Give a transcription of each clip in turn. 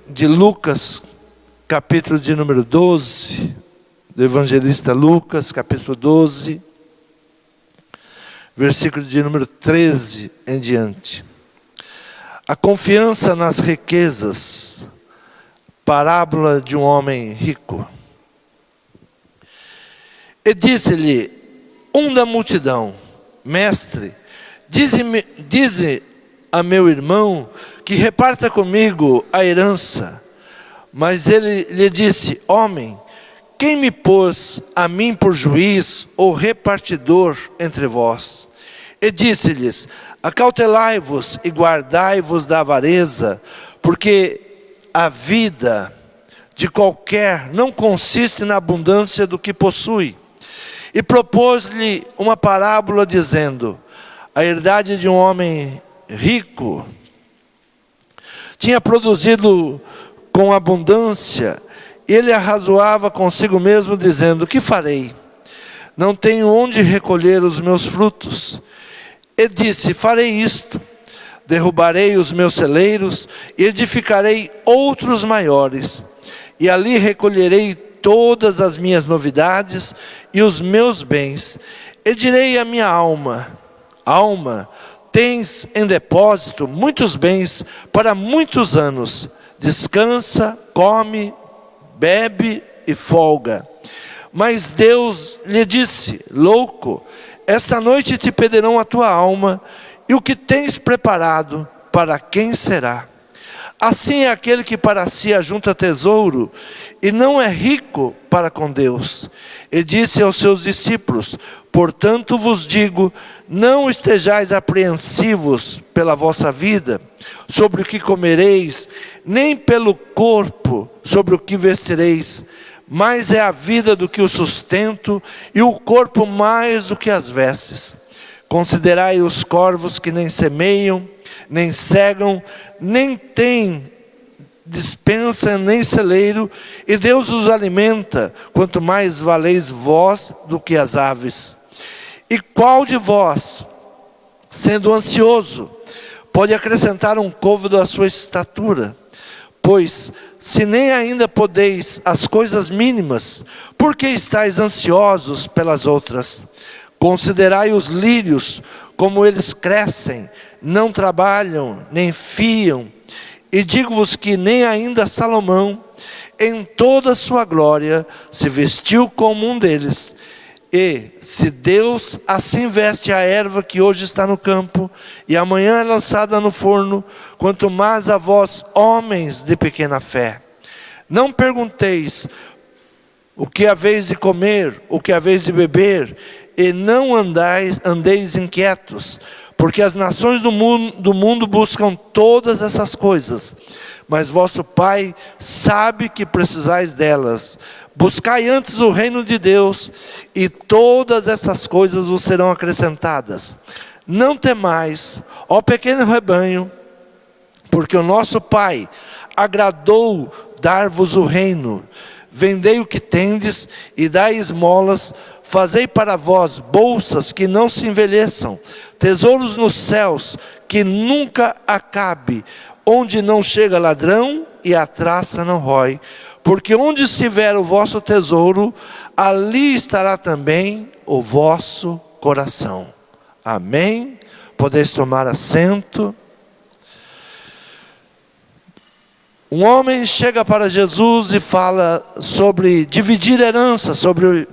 de Lucas, capítulo de número 12, do evangelista Lucas, capítulo 12, versículo de número 13 em diante. A confiança nas riquezas, parábola de um homem rico. E disse-lhe um da multidão: Mestre, dize a meu irmão que reparta comigo a herança. Mas ele lhe disse: Homem, quem me pôs a mim por juiz ou repartidor entre vós? E disse-lhes: Acautelai-vos e guardai-vos da avareza, porque a vida de qualquer não consiste na abundância do que possui. E propôs-lhe uma parábola dizendo: a herdade de um homem rico tinha produzido com abundância. Ele arrazoava consigo mesmo, dizendo: que farei? Não tenho onde recolher os meus frutos. E disse: farei isto: derrubarei os meus celeiros e edificarei outros maiores, e ali recolherei todas as minhas novidades e os meus bens. E direi à minha alma: alma, tens em depósito muitos bens para muitos anos. Descansa, come, bebe e folga. Mas Deus lhe disse: louco, esta noite te pedirão a tua alma, e o que tens preparado, para quem será? Assim é aquele que para si ajunta tesouro, e não é rico para com Deus. E disse aos seus discípulos: portanto vos digo, não estejais apreensivos pela vossa vida, sobre o que comereis, nem pelo corpo, sobre o que vestireis. Mais é a vida do que o sustento, e o corpo mais do que as vestes. Considerai os corvos que nem semeiam, nem cegam, nem têm despensa, nem celeiro, e Deus os alimenta. Quanto mais valeis vós do que as aves. E qual de vós, sendo ansioso, pode acrescentar um côvado à sua estatura? Pois, se nem ainda podeis as coisas mínimas, por que estáis ansiosos pelas outras? Considerai os lírios, como eles crescem, não trabalham, nem fiam. E digo-vos que nem ainda Salomão, em toda a sua glória, se vestiu como um deles. E, se Deus assim veste a erva que hoje está no campo, e amanhã é lançada no forno, quanto mais a vós, homens de pequena fé. Não pergunteis: o que haveis de comer, o que haveis de beber, e não andeis inquietos, porque as nações do mundo buscam todas essas coisas, mas vosso Pai sabe que precisais delas. Buscai antes o reino de Deus, e todas essas coisas vos serão acrescentadas. Não temais, ó pequeno rebanho, porque o nosso Pai agradou dar-vos o reino. Vendei o que tendes e dai esmolas. Fazei para vós bolsas que não se envelheçam, tesouros nos céus que nunca acabe, onde não chega ladrão e a traça não rói. Porque onde estiver o vosso tesouro, ali estará também o vosso coração. Amém? Podeis tomar assento. Um homem chega para Jesus e fala sobre dividir herança, sobre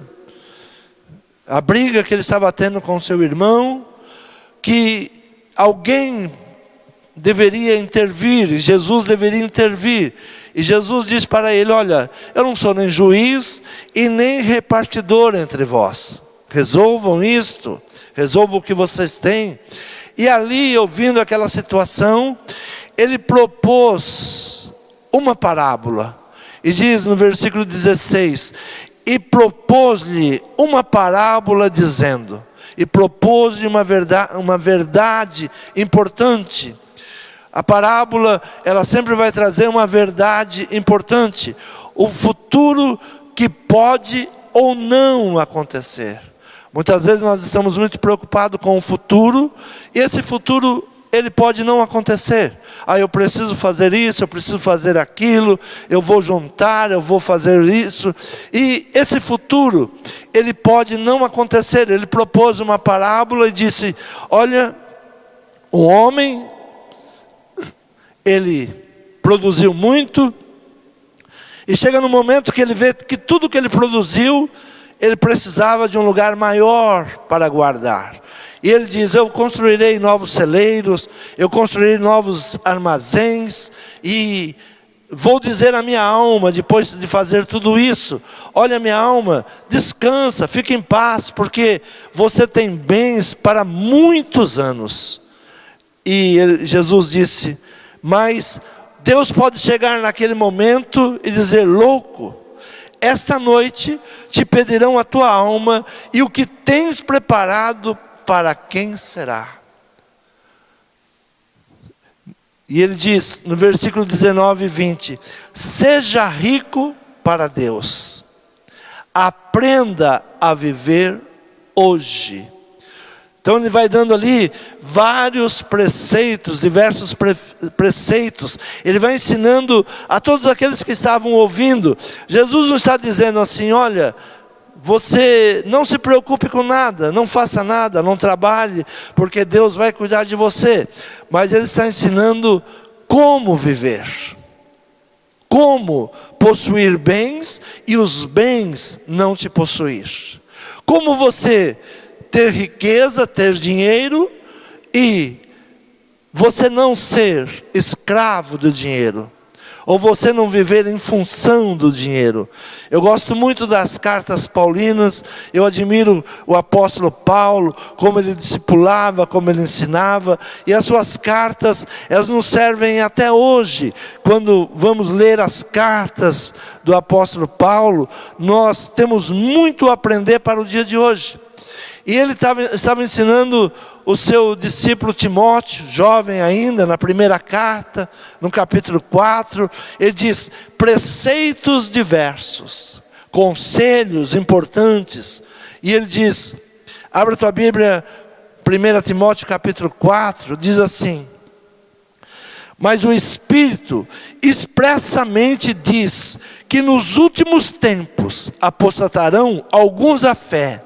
a briga que ele estava tendo com seu irmão, que alguém deveria intervir, Jesus deveria intervir. E Jesus diz para ele: olha, eu não sou nem juiz e nem repartidor entre vós. Resolvam isto, resolvam o que vocês têm. E ali, ouvindo aquela situação, ele propôs uma parábola. E diz no versículo 16: e propôs-lhe uma parábola dizendo, e propôs-lhe uma verdade importante. A parábola, ela sempre vai trazer uma verdade importante. O futuro que pode ou não acontecer. Muitas vezes nós estamos muito preocupados com o futuro, e esse futuro ele pode não acontecer. Eu preciso fazer isso, eu preciso fazer aquilo, eu vou juntar, eu vou fazer isso. E esse futuro, ele pode não acontecer. Ele propôs uma parábola e disse: olha, o homem, ele produziu muito, e chega no momento que ele vê que tudo que ele produziu, ele precisava de um lugar maior para guardar. E ele diz: eu construirei novos celeiros, eu construirei novos armazéns, e vou dizer à minha alma, depois de fazer tudo isso: olha, minha alma, descansa, fica em paz, porque você tem bens para muitos anos. E Jesus disse: mas Deus pode chegar naquele momento e dizer: louco, esta noite te pedirão a tua alma, e o que tens preparado, para quem será? E ele diz no versículo 19 e 20: seja rico para Deus, aprenda a viver hoje. Então ele vai dando ali vários preceitos, diversos preceitos. Ele vai ensinando a todos aqueles que estavam ouvindo. Jesus não está dizendo assim: olha, você não se preocupe com nada, não faça nada, não trabalhe, porque Deus vai cuidar de você. Mas ele está ensinando como viver, como possuir bens e os bens não te possuir. Como você ter riqueza, ter dinheiro e você não ser escravo do dinheiro, ou você não viver em função do dinheiro. Eu gosto muito das cartas paulinas, eu admiro o apóstolo Paulo, como ele discipulava, como ele ensinava, e as suas cartas, elas nos servem até hoje. Quando vamos ler as cartas do apóstolo Paulo, nós temos muito a aprender para o dia de hoje. E ele estava ensinando o seu discípulo Timóteo, jovem ainda, na primeira carta, no capítulo 4, ele diz: preceitos diversos, conselhos importantes. E ele diz, abre a tua Bíblia, 1 Timóteo capítulo 4, diz assim: mas o Espírito expressamente diz que nos últimos tempos apostatarão alguns da fé,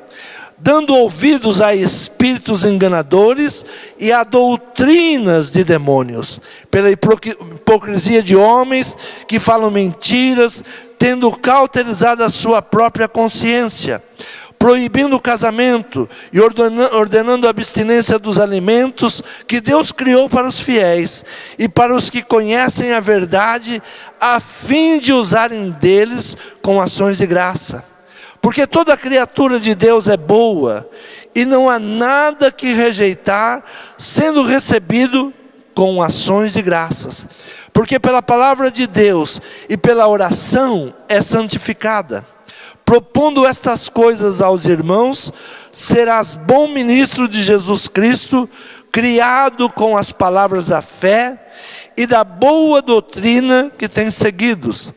dando ouvidos a espíritos enganadores e a doutrinas de demônios, pela hipocrisia de homens que falam mentiras, tendo cauterizado a sua própria consciência, proibindo o casamento e ordenando a abstinência dos alimentos que Deus criou para os fiéis e para os que conhecem a verdade, a fim de usarem deles com ações de graça. Porque toda criatura de Deus é boa, e não há nada que rejeitar, sendo recebido com ações de graças. Porque pela palavra de Deus e pela oração é santificada. Propondo estas coisas aos irmãos, serás bom ministro de Jesus Cristo, criado com as palavras da fé e da boa doutrina que tens seguidos.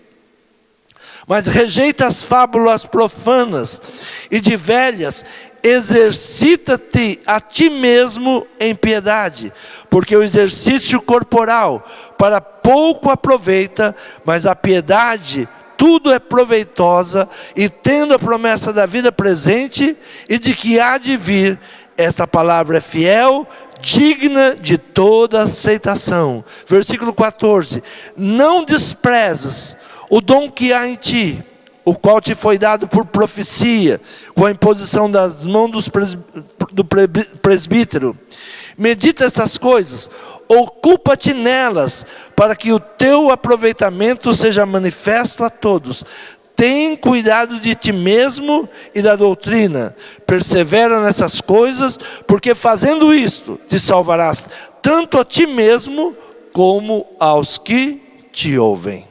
Mas rejeita as fábulas profanas e de velhas, exercita-te a ti mesmo em piedade, porque o exercício corporal para pouco aproveita, mas a piedade tudo é proveitosa, e tendo a promessa da vida presente e de que há de vir, esta palavra é fiel, digna de toda aceitação. Versículo 14: não desprezes o dom que há em ti, o qual te foi dado por profecia, com a imposição das mãos do presbítero. Medita essas coisas, ocupa-te nelas, para que o teu aproveitamento seja manifesto a todos. Tem cuidado de ti mesmo e da doutrina, persevera nessas coisas, porque fazendo isto, te salvarás tanto a ti mesmo, como aos que te ouvem.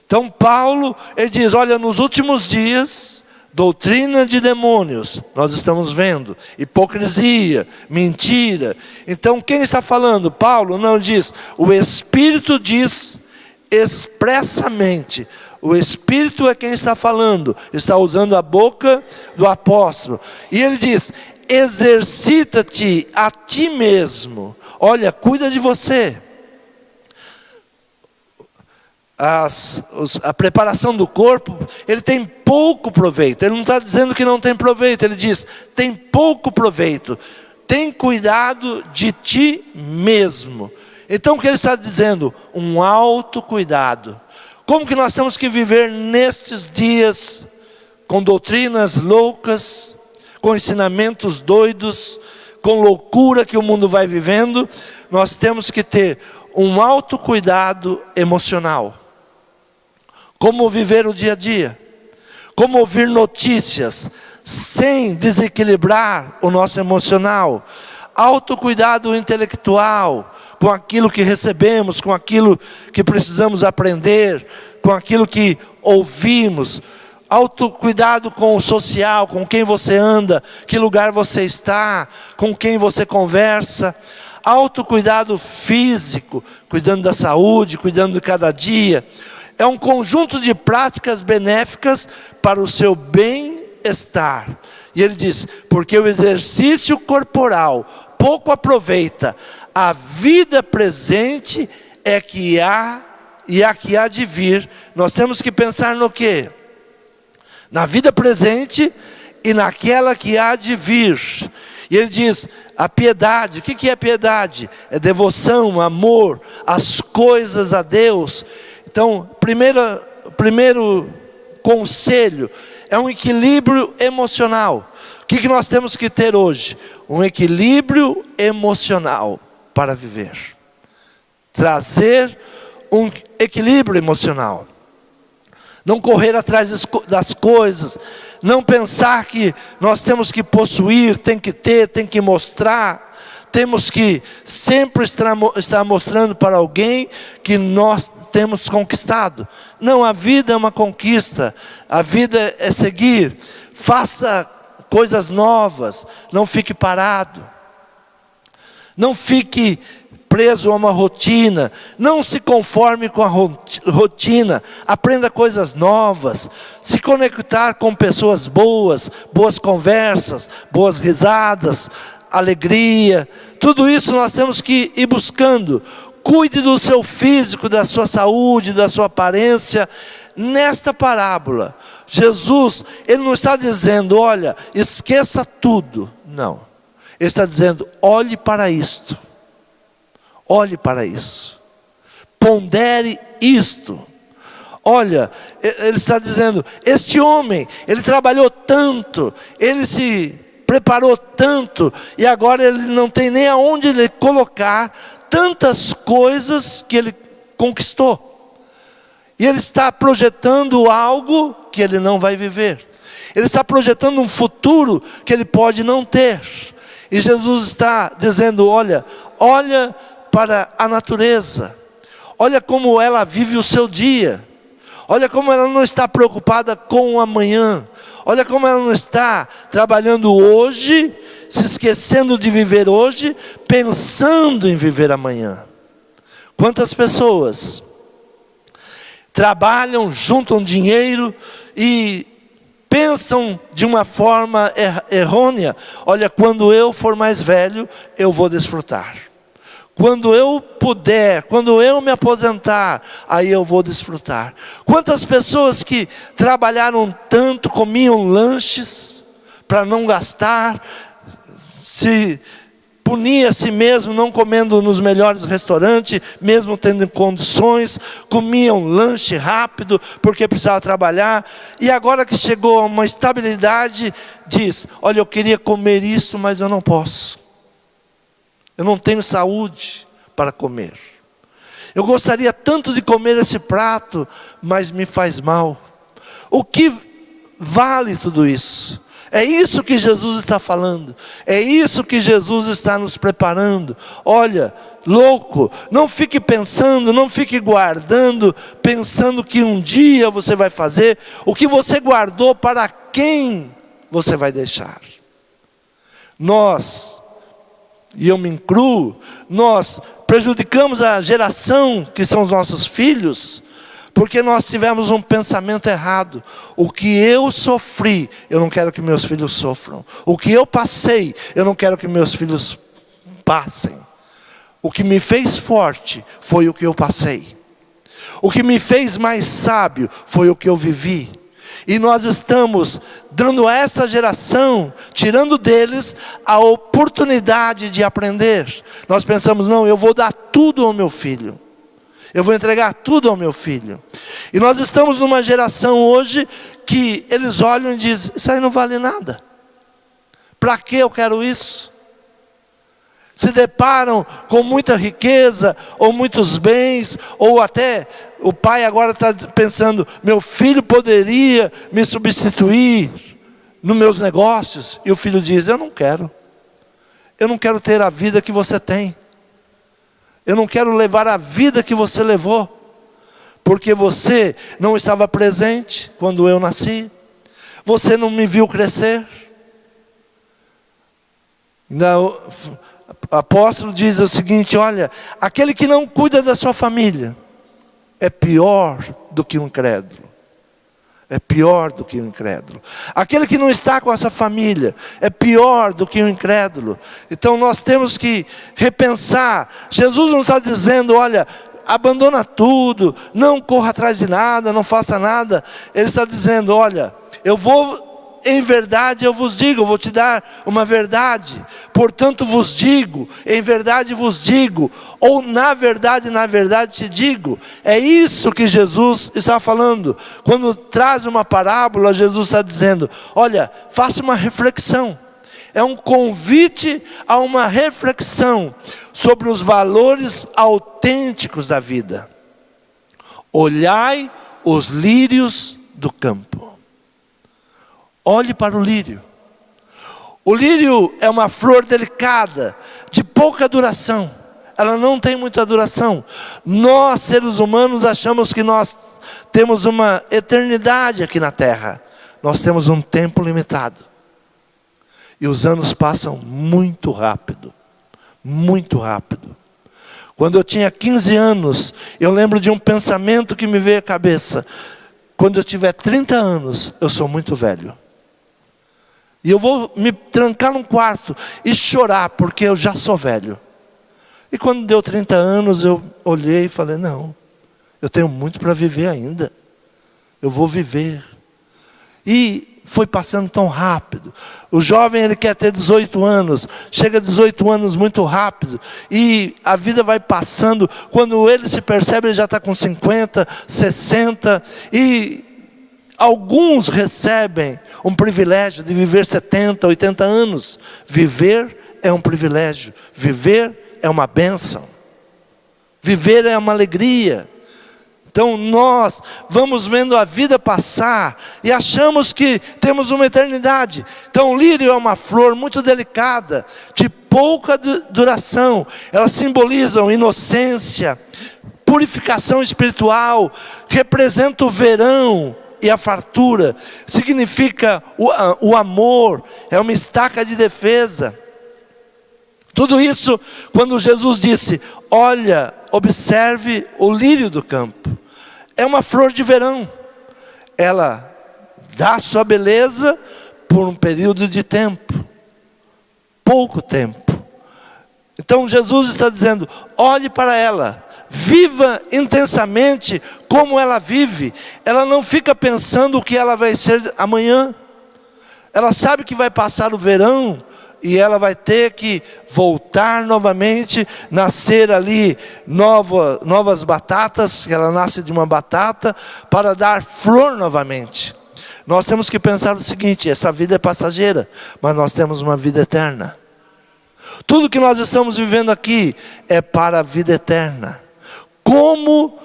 Então Paulo, ele diz, olha, nos últimos dias, doutrina de demônios, nós estamos vendo, hipocrisia, mentira. Então quem está falando? Paulo não diz, o Espírito diz expressamente, o Espírito é quem está falando, está usando a boca do apóstolo. E ele diz, exercita-te a ti mesmo. Olha, cuida de você. A preparação do corpo, ele tem pouco proveito. Ele não está dizendo que não tem proveito, ele diz, tem pouco proveito. Tem cuidado de ti mesmo. Então o que ele está dizendo? Um autocuidado. Como que nós temos que viver nestes dias, com doutrinas loucas, com ensinamentos doidos, com loucura que o mundo vai vivendo? Nós temos que ter um autocuidado emocional. Como viver o dia a dia, como ouvir notícias sem desequilibrar o nosso emocional, autocuidado intelectual, com aquilo que recebemos, com aquilo que precisamos aprender, com aquilo que ouvimos, autocuidado com o social, com quem você anda, que lugar você está, com quem você conversa, autocuidado físico, cuidando da saúde, cuidando de cada dia. É um conjunto de práticas benéficas para o seu bem-estar. E ele diz, porque o exercício corporal pouco aproveita, a vida presente é que há e a que há de vir. Nós temos que pensar no quê? Na vida presente e naquela que há de vir. E ele diz, a piedade, o que é piedade? É devoção, amor, as coisas a Deus. Então, primeiro conselho é um equilíbrio emocional. O que nós temos que ter hoje? Um equilíbrio emocional para viver. Trazer um equilíbrio emocional. Não correr atrás das coisas. Não pensar que nós temos que possuir, tem que ter, tem que mostrar. Temos que sempre estar mostrando para alguém que nós temos conquistado. Não, a vida é uma conquista. A vida é seguir. Faça coisas novas. Não fique parado. Não fique preso a uma rotina. Não se conforme com a rotina. Aprenda coisas novas. Se conectar com pessoas boas. Boas conversas. Boas risadas. Alegria. Tudo isso nós temos que ir buscando. Cuide do seu físico, da sua saúde, da sua aparência. Nesta parábola, Jesus, ele não está dizendo, olha, esqueça tudo. Não. Ele está dizendo, olhe para isto. Olhe para isso. Pondere isto. Olha, ele está dizendo, este homem, ele trabalhou tanto, ele se preparou tanto, e agora ele não tem nem aonde ele colocar tantas coisas que ele conquistou. E ele está projetando algo que ele não vai viver. Ele está projetando um futuro que ele pode não ter. E Jesus está dizendo, olha para a natureza. Olha como ela vive o seu dia. Olha como ela não está preocupada com o amanhã. Olha como ela não está trabalhando hoje, se esquecendo de viver hoje, pensando em viver amanhã. Quantas pessoas trabalham, juntam dinheiro e pensam de uma forma errônea. Olha, quando eu for mais velho, eu vou desfrutar. Quando eu puder, quando eu me aposentar, aí eu vou desfrutar. Quantas pessoas que trabalharam tanto, comiam lanches para não gastar, se punia a si mesmo, não comendo nos melhores restaurantes, mesmo tendo condições, comiam lanche rápido, porque precisava trabalhar, e agora que chegou a uma estabilidade, diz, olha, eu queria comer isso, mas eu não posso. Eu não tenho saúde para comer. Eu gostaria tanto de comer esse prato, mas me faz mal. O que vale tudo isso? É isso que Jesus está falando. É isso que Jesus está nos preparando. Olha, louco, não fique pensando, não fique guardando, pensando que um dia você vai fazer. O que você guardou, para quem você vai deixar? Nós, e eu me incluo, nós prejudicamos a geração que são os nossos filhos, porque nós tivemos um pensamento errado. O que eu sofri, eu não quero que meus filhos sofram. O que eu passei, eu não quero que meus filhos passem. O que me fez forte foi o que eu passei. O que me fez mais sábio foi o que eu vivi. E nós estamos dando a essa geração, tirando deles a oportunidade de aprender. Nós pensamos, não, eu vou dar tudo ao meu filho. Eu vou entregar tudo ao meu filho. E nós estamos numa geração hoje que eles olham e dizem, isso aí não vale nada. Para que eu quero isso? Se deparam com muita riqueza, ou muitos bens, ou até o pai agora está pensando, meu filho poderia me substituir nos meus negócios. E o filho diz, eu não quero ter a vida que você tem. Eu não quero levar a vida que você levou, porque você não estava presente quando eu nasci. Você não me viu crescer. O apóstolo diz o seguinte, olha, aquele que não cuida da sua família é pior do que um incrédulo. É pior do que um incrédulo. Aquele que não está com essa família é pior do que um incrédulo. Então nós temos que repensar. Jesus não está dizendo, olha, abandona tudo, não corra atrás de nada, não faça nada. Ele está dizendo, olha, em verdade eu vos digo, eu vou te dar uma verdade. Portanto vos digo, em verdade vos digo, ou na verdade te digo. É isso que Jesus está falando. Quando traz uma parábola, Jesus está dizendo, olha, faça uma reflexão. É um convite a uma reflexão sobre os valores autênticos da vida. Olhai os lírios do campo. Olhe para o lírio. O lírio é uma flor delicada, de pouca duração. Ela não tem muita duração. Nós, seres humanos, achamos que nós temos uma eternidade aqui na terra. Nós temos um tempo limitado. E os anos passam muito rápido. Muito rápido. Quando eu tinha 15 anos, eu lembro de um pensamento que me veio à cabeça. Quando eu tiver 30 anos, eu sou muito velho. E eu vou me trancar num quarto e chorar, porque eu já sou velho. E quando deu 30 anos, eu olhei e falei, não, eu tenho muito para viver ainda. Eu vou viver. E foi passando tão rápido. O jovem, ele quer ter 18 anos. Chega a 18 anos muito rápido. E a vida vai passando. Quando ele se percebe, ele já está com 50, 60. E alguns recebem um privilégio de viver 70, 80 anos. Viver é um privilégio. Viver é uma bênção. Viver é uma alegria. Então nós vamos vendo a vida passar e achamos que temos uma eternidade. Então o lírio é uma flor muito delicada, de pouca duração. Elas simbolizam inocência, purificação espiritual, representa o verão e a fartura. Significa o amor, é uma estaca de defesa. Tudo isso quando Jesus disse, olha, observe o lírio do campo. É uma flor de verão. Ela dá sua beleza por um período de tempo. Pouco tempo. Então Jesus está dizendo, olhe para ela. Viva intensamente como ela vive. Ela não fica pensando o que ela vai ser amanhã. Ela sabe que vai passar o verão. E ela vai ter que voltar novamente, nascer ali novas batatas, que ela nasce de uma batata, para dar flor novamente. Nós temos que pensar o seguinte, essa vida é passageira, mas nós temos uma vida eterna. Tudo que nós estamos vivendo aqui é para a vida eterna. Como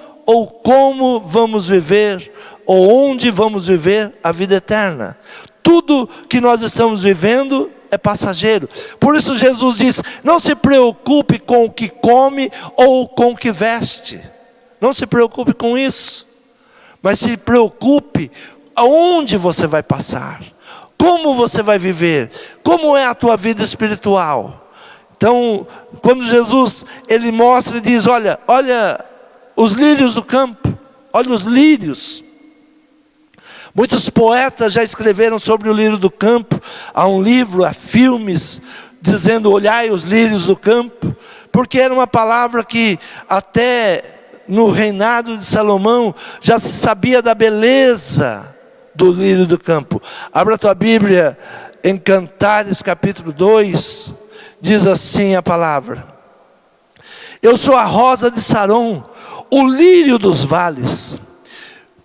vamos viver, ou onde vamos viver a vida eterna? Tudo que nós estamos vivendo é passageiro. Por isso Jesus diz, não se preocupe com o que come ou com o que veste. Não se preocupe com isso. Mas se preocupe aonde você vai passar. Como você vai viver. Como é a tua vida espiritual. Então, quando Jesus, ele mostra e diz, olha os lírios do campo. Olha os lírios. Muitos poetas já escreveram sobre o lírio do campo. Há um livro, há filmes, dizendo, olhai os lírios do campo. porque era uma palavra que até no reinado de Salomão já se sabia da beleza do lírio do campo. Abra a tua Bíblia em Cantares capítulo 2, diz assim a palavra: eu sou a rosa de Saron, o lírio dos vales.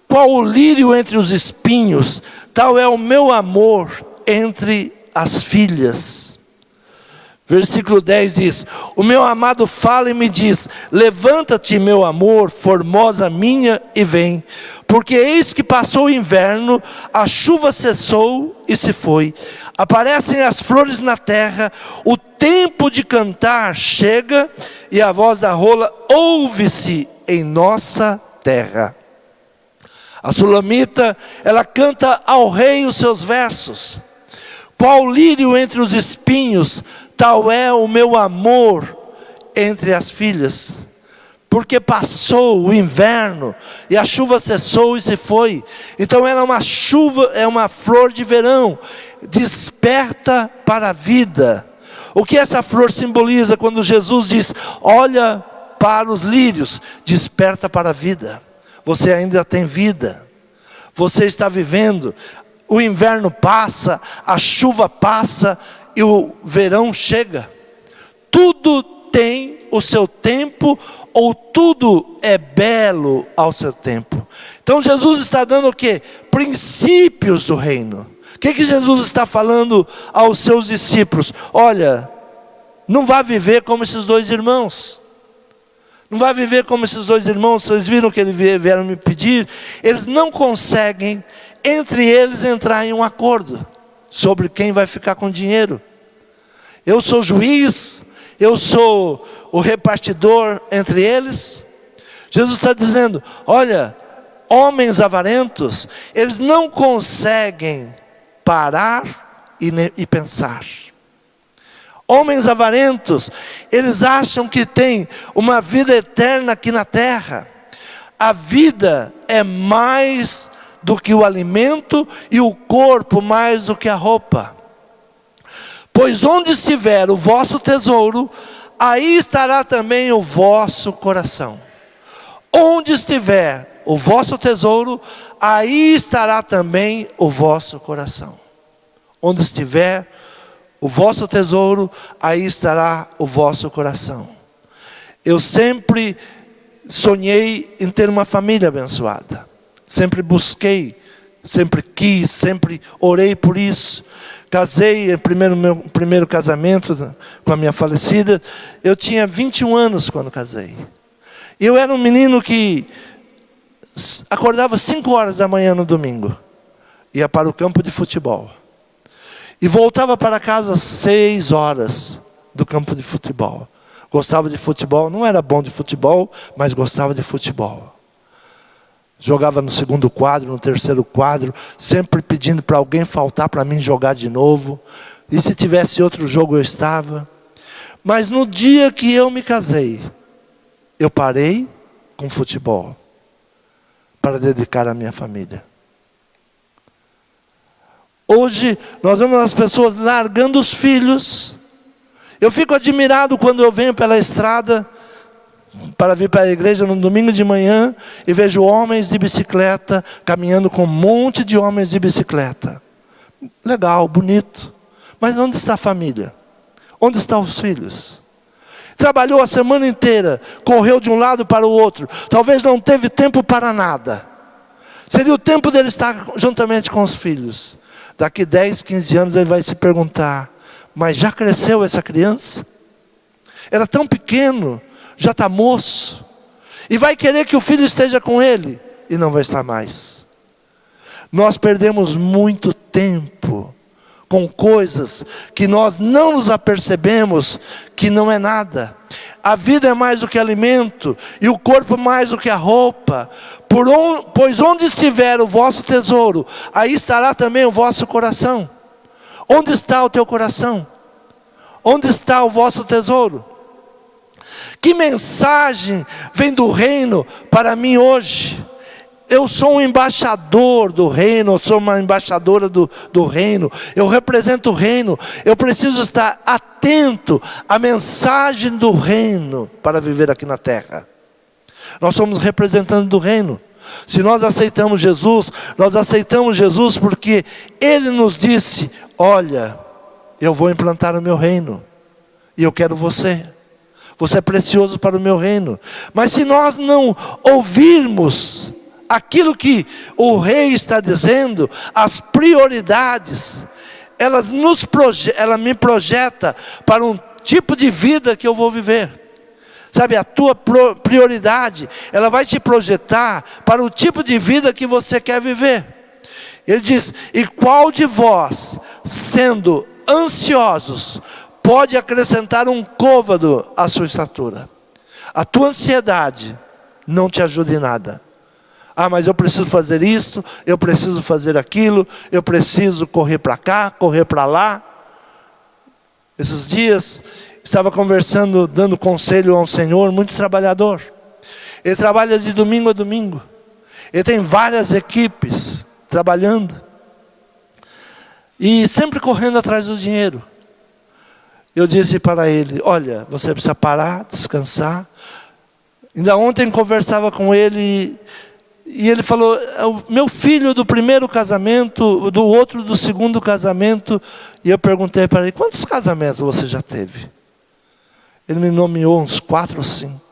Qual o lírio entre os espinhos, tal é o meu amor entre as filhas. Versículo 10 diz: o meu amado fala e me diz: levanta-te, meu amor, formosa minha, e vem. Porque eis que passou o inverno, a chuva cessou e se foi. Aparecem as flores na terra, o tempo de cantar chega, e a voz da rola ouve-se em nossa terra. A sulamita, ela canta ao rei os seus versos. Qual lírio entre os espinhos, tal é o meu amor entre as filhas. Porque passou o inverno e a chuva cessou e se foi. Então ela é uma chuva, é uma flor de verão, desperta para a vida. O que essa flor simboliza quando Jesus diz: olha para os lírios, desperta para a vida. Você ainda tem vida, você está vivendo. O inverno passa, a chuva passa e o verão chega. Tudo tem o seu tempo, ou tudo é belo ao seu tempo. Então Jesus está dando o quê? Princípios do reino. O que Jesus está falando aos seus discípulos? Olha, não vá viver como esses dois irmãos. Não vai viver como esses dois irmãos. Vocês viram que eles vieram me pedir? Eles não conseguem, entre eles, entrar em um acordo sobre quem vai ficar com dinheiro. Eu sou juiz, eu sou o repartidor entre eles. Jesus está dizendo: olha, homens avarentos, eles não conseguem parar e pensar. Homens avarentos, eles acham que tem uma vida eterna aqui na terra. A vida é mais do que o alimento, e o corpo mais do que a roupa. Pois onde estiver o vosso tesouro, aí estará também o vosso coração. Onde estiver o vosso tesouro, aí estará também o vosso coração. Onde estiver o vosso tesouro, aí estará o vosso coração. Eu sempre sonhei em ter uma família abençoada. Sempre sempre quis, sempre orei por isso. Casei, meu primeiro casamento com a minha falecida, eu tinha 21 anos quando casei. Eu era um menino que acordava 5 horas da manhã no domingo, ia para o campo de futebol. E voltava para casa às 6 horas do campo de futebol. Gostava de futebol, não era bom de futebol, mas gostava de futebol. Jogava no segundo quadro, no terceiro quadro, sempre pedindo para alguém faltar para mim jogar de novo. E se tivesse outro jogo eu estava. Mas no dia que eu me casei, eu parei com futebol para dedicar à minha família. Hoje nós vemos as pessoas largando os filhos. Eu fico admirado quando eu venho pela estrada para vir para a igreja no domingo de manhã e vejo homens de bicicleta caminhando com um monte de homens de bicicleta. Legal, bonito. Mas onde está a família? Onde estão os filhos? Trabalhou a semana inteira, correu de um lado para o outro, talvez não teve tempo para nada. Seria o tempo dele estar juntamente com os filhos. Daqui 10, 15 anos ele vai se perguntar: mas já cresceu essa criança? Era tão pequeno, já está moço. E vai querer que o filho esteja com ele, e não vai estar mais. Nós perdemos muito tempo com coisas que nós não nos apercebemos que não é nada. A vida é mais do que alimento, e o corpo mais do que a roupa. Pois onde estiver o vosso tesouro, aí estará também o vosso coração. Onde está o teu coração? Onde está o vosso tesouro? Que mensagem vem do reino para mim hoje? eu sou um embaixador do reino, eu sou uma embaixadora do reino, eu represento o reino, eu preciso estar atento à mensagem do reino para viver aqui na terra. Nós somos representantes do reino. Se nós aceitamos Jesus, nós aceitamos Jesus porque Ele nos disse: olha, eu vou implantar o meu reino, e eu quero você. Você é precioso para o meu reino. Mas se nós não ouvirmos aquilo que o rei está dizendo, as prioridades, ela me projeta para um tipo de vida que eu vou viver. Sabe, a tua prioridade, ela vai te projetar para o tipo de vida que você quer viver. Ele diz: e qual de vós, sendo ansiosos, pode acrescentar um côvado à sua estatura? A tua ansiedade não te ajuda em nada. Ah, mas eu preciso fazer isso, eu preciso fazer aquilo, eu preciso correr para cá, correr para lá. Esses dias, estava conversando, dando conselho a um senhor muito trabalhador. Ele trabalha de domingo a domingo. Ele tem várias equipes trabalhando. E sempre correndo atrás do dinheiro. Eu disse para ele: olha, você precisa parar, descansar. Ainda ontem conversava com ele, e ele falou: meu filho do primeiro casamento, do outro do segundo casamento. E eu perguntei para ele: quantos casamentos você já teve? Ele me nomeou uns 4 ou 5.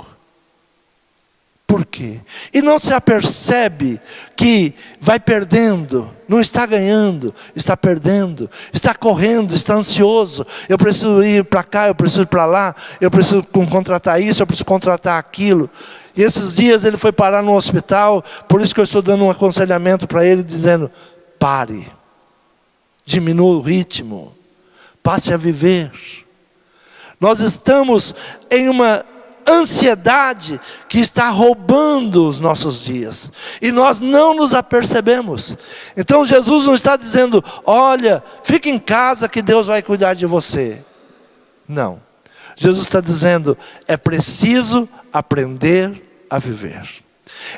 Por quê? E não se apercebe que vai perdendo, não está ganhando, está perdendo, está correndo, está ansioso. Eu preciso ir para cá, eu preciso ir para lá, eu preciso contratar isso, eu preciso contratar aquilo. E esses dias ele foi parar no hospital, por isso que eu estou dando um aconselhamento para ele, dizendo: pare, diminua o ritmo, passe a viver. Nós estamos em uma ansiedade que está roubando os nossos dias, e nós não nos apercebemos. Então Jesus não está dizendo: olha, fique em casa que Deus vai cuidar de você. Não. Jesus está dizendo: é preciso aprender a viver.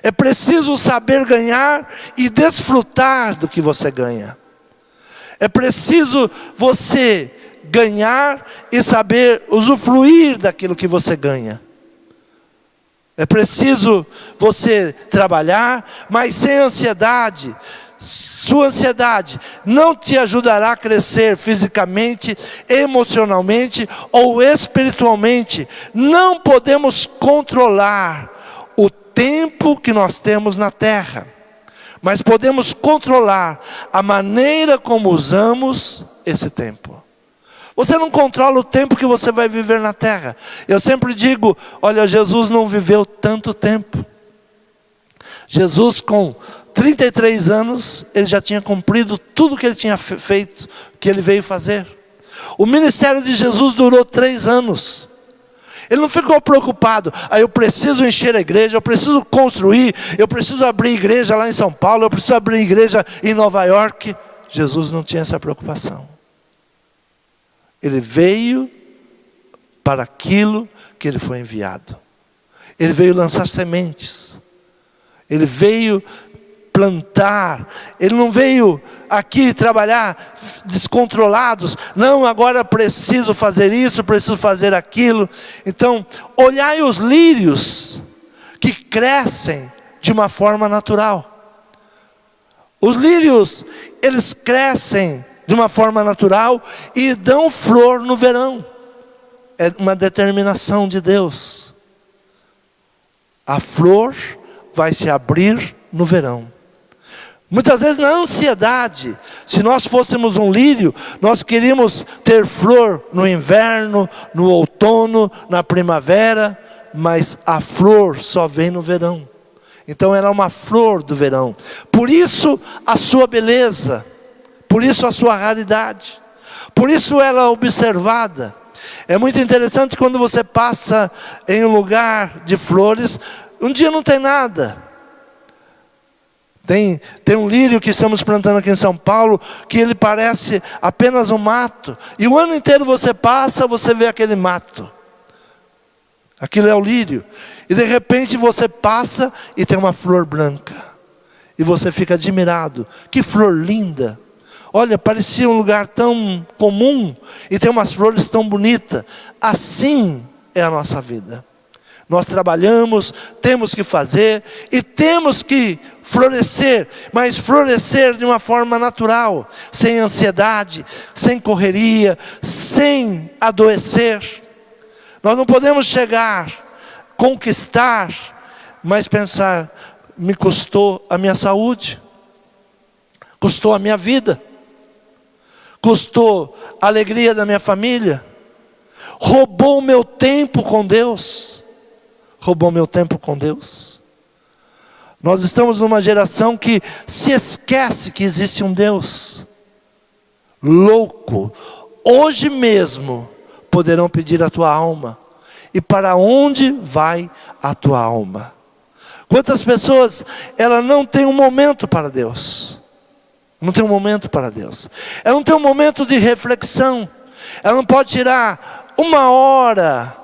É preciso saber ganhar e desfrutar do que você ganha. É preciso você ganhar e saber usufruir daquilo que você ganha. É preciso você trabalhar, mas sem ansiedade. Sua ansiedade não te ajudará a crescer fisicamente, emocionalmente ou espiritualmente. Não podemos controlar o tempo que nós temos na terra, mas podemos controlar a maneira como usamos esse tempo. Você não controla o tempo que você vai viver na terra. Eu sempre digo: olha, Jesus não viveu tanto tempo. Jesus, com 33 anos, ele já tinha cumprido tudo que ele tinha feito, que ele veio fazer. O ministério de Jesus durou 3 anos. Ele não ficou preocupado: eu preciso encher a igreja, eu preciso construir, eu preciso abrir igreja lá em São Paulo, eu preciso abrir igreja em Nova York. Jesus não tinha essa preocupação. Ele veio para aquilo que ele foi enviado. Ele veio lançar sementes. Ele veio plantar. Ele não veio aqui trabalhar descontrolados. Não, agora preciso fazer isso, preciso fazer aquilo. Então, olhai os lírios que crescem de uma forma natural. Os lírios, eles crescem de uma forma natural e dão flor no verão. É uma determinação de Deus. A flor vai se abrir no verão. Muitas vezes na ansiedade, se nós fôssemos um lírio, nós queríamos ter flor no inverno, no outono, na primavera, mas a flor só vem no verão. Então ela é uma flor do verão. Por isso a sua beleza, por isso a sua raridade, por isso ela é observada. É muito interessante quando você passa em um lugar de flores, um dia não tem nada. Tem um lírio que estamos plantando aqui em São Paulo, que ele parece apenas um mato. E o ano inteiro você passa, você vê aquele mato. Aquilo é o lírio. E de repente você passa e tem uma flor branca. E você fica admirado. Que flor linda. Olha, parecia um lugar tão comum e tem umas flores tão bonitas. Assim é a nossa vida. Nós trabalhamos, temos que fazer e temos que florescer, mas florescer de uma forma natural, sem ansiedade, sem correria, sem adoecer. Nós não podemos chegar, conquistar, mas pensar, me custou a minha saúde, custou a minha vida, custou a alegria da minha família, roubou o meu tempo com Deus. Roubou meu tempo com Deus. Nós estamos numa geração que se esquece que existe um Deus. Louco. Hoje mesmo poderão pedir a tua alma. E para onde vai a tua alma? Quantas pessoas, ela não tem um momento para Deus. Não tem um momento para Deus. Ela não tem um momento de reflexão. Ela não pode tirar 1 hora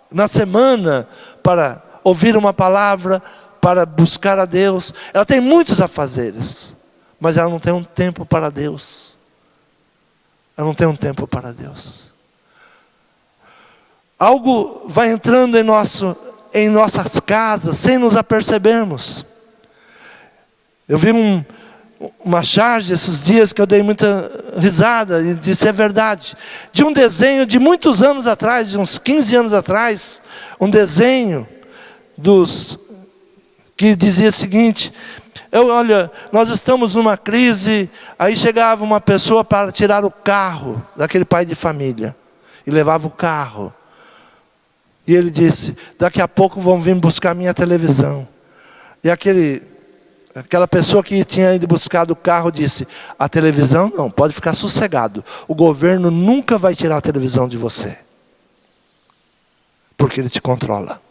na semana para ouvir uma palavra, para buscar a Deus. Ela tem muitos afazeres, mas ela não tem um tempo para Deus. Ela não tem um tempo para Deus. Algo vai entrando em nossas casas, sem nos apercebermos. Eu vi uma charge esses dias que eu dei muita risada e disse, é verdade, de um desenho de muitos anos atrás, de uns 15 anos atrás, um desenho que dizia o seguinte, olha, nós estamos numa crise, aí chegava uma pessoa para tirar o carro daquele pai de família, e levava o carro, e ele disse, daqui a pouco vão vir buscar minha televisão, e aquela pessoa que tinha ido buscar o carro disse, a televisão não, pode ficar sossegado. O governo nunca vai tirar a televisão de você. Porque ele te controla.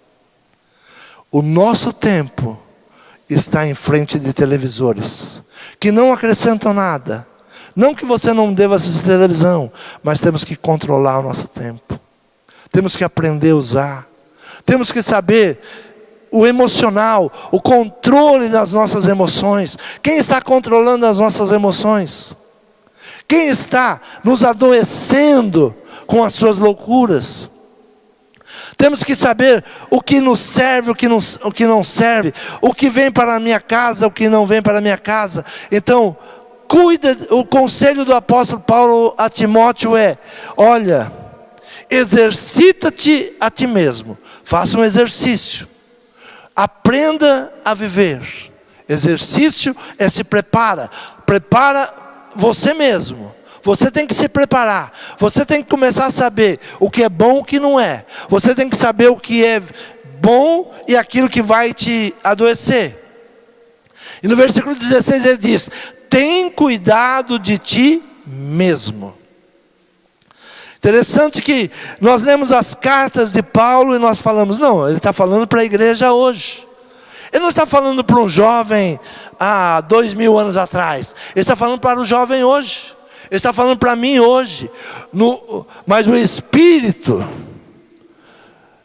O nosso tempo está em frente de televisores. Que não acrescentam nada. Não que você não deva assistir televisão. Mas temos que controlar o nosso tempo. Temos que aprender a usar. Temos que saber o emocional, o controle das nossas emoções. Quem está controlando as nossas emoções? Quem está nos adoecendo com as suas loucuras? Temos que saber o que nos serve, o que não serve, o que vem para a minha casa, o que não vem para a minha casa. Então, o conselho do apóstolo Paulo a Timóteo é, olha, exercita-te a ti mesmo, faça um exercício. Aprenda a viver. Exercício é se prepara. Prepara você mesmo. Você tem que se preparar. Você tem que começar a saber o que é bom e o que não é. Você tem que saber o que é bom e aquilo que vai te adoecer. E no versículo 16 ele diz, tem cuidado de ti mesmo. Interessante que nós lemos as cartas de Paulo e nós falamos, não, ele está falando para a igreja hoje. Ele não está falando para um jovem há 2000 anos atrás. Ele está falando para o jovem hoje. Ele está falando para mim hoje. Mas o Espírito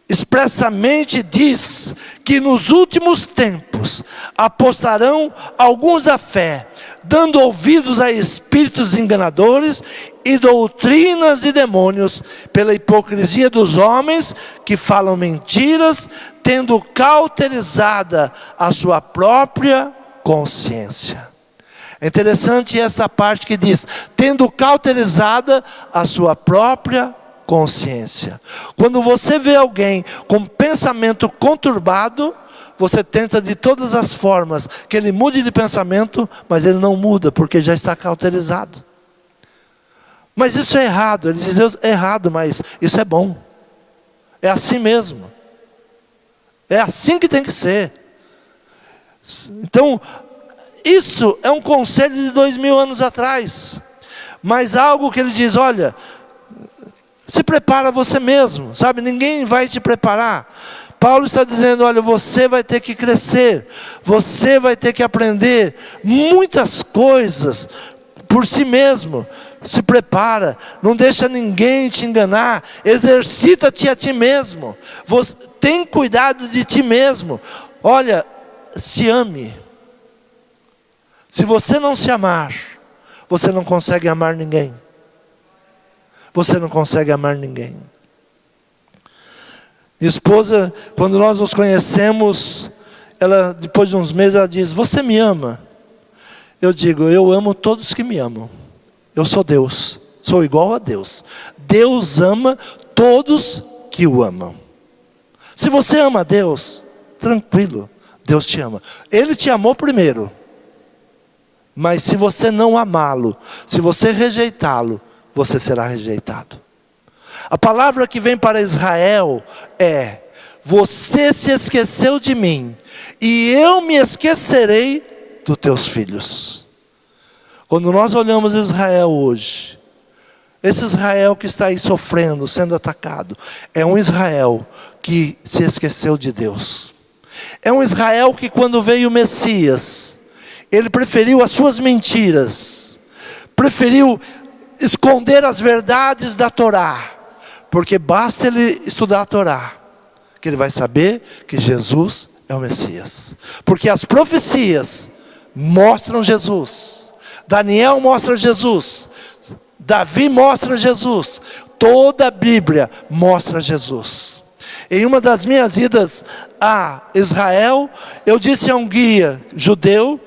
expressamente diz que nos últimos tempos apostarão alguns da fé, dando ouvidos a espíritos enganadores e doutrinas de demônios, pela hipocrisia dos homens que falam mentiras, tendo cauterizada a sua própria consciência. É interessante essa parte que diz, tendo cauterizada a sua própria consciência. Quando você vê alguém com pensamento conturbado, você tenta de todas as formas que ele mude de pensamento, mas ele não muda, porque já está cauterizado. Mas isso é errado. Ele diz, é errado, mas isso é bom. É assim mesmo. É assim que tem que ser. Então, isso é um conselho de 2000 anos atrás. Mas algo que ele diz, olha, se prepara você mesmo, sabe? Ninguém vai te preparar. Paulo está dizendo, olha, você vai ter que crescer. Você vai ter que aprender muitas coisas por si mesmo. Se prepara, não deixa ninguém te enganar. Exercita-te a ti mesmo. Tem cuidado de ti mesmo. Olha, se ame. Se você não se amar, você não consegue amar ninguém. Você não consegue amar ninguém. Minha esposa, quando nós nos conhecemos, ela, depois de uns meses, ela diz: você me ama? Eu digo: eu amo todos que me amam. Eu sou Deus, sou igual a Deus. Deus ama todos que o amam. Se você ama a Deus, tranquilo, Deus te ama. Ele te amou primeiro. Mas se você não amá-lo, se você rejeitá-lo, você será rejeitado. A palavra que vem para Israel é: você se esqueceu de mim, e eu me esquecerei dos teus filhos. Quando nós olhamos Israel hoje, esse Israel que está aí sofrendo, sendo atacado, é um Israel que se esqueceu de Deus. É um Israel que, quando veio o Messias, ele preferiu as suas mentiras, preferiu esconder as verdades da Torá, porque basta ele estudar a Torá, que ele vai saber que Jesus é o Messias. Porque as profecias mostram Jesus. Daniel mostra Jesus. Davi mostra Jesus. Toda a Bíblia mostra Jesus. Em uma das minhas idas a Israel, eu disse a um guia judeu,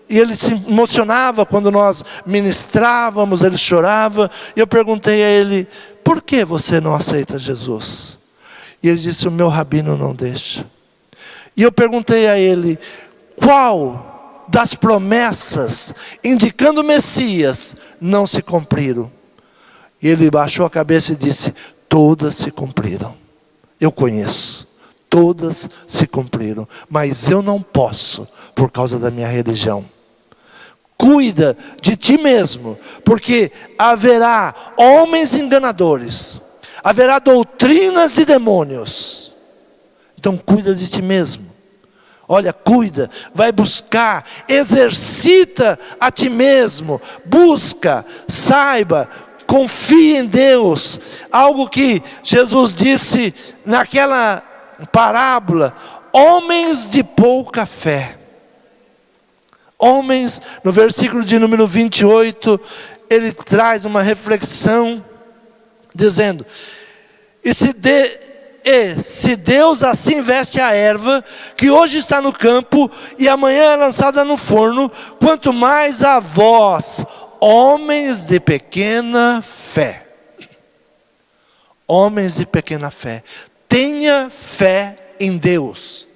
e ele se emocionava quando nós ministrávamos, ele chorava, e eu perguntei a ele: por que você não aceita Jesus? E ele disse: o meu rabino não deixa. E eu perguntei a ele: qual das promessas indicando o Messias não se cumpriram? E ele baixou a cabeça e disse: todas se cumpriram. Eu conheço, todas se cumpriram, mas eu não posso por causa da minha religião. Cuida de ti mesmo, porque haverá homens enganadores, haverá doutrinas de demônios. Então cuida de ti mesmo. Olha, cuida, vai buscar, exercita a ti mesmo, busca, saiba, confie em Deus. Algo que Jesus disse naquela parábola: homens de pouca fé. Homens, no versículo de número 28, ele traz uma reflexão, dizendo: se Deus assim veste a erva, que hoje está no campo, e amanhã é lançada no forno, quanto mais a vós, homens de pequena fé. Homens de pequena fé. Tenha fé em Deus.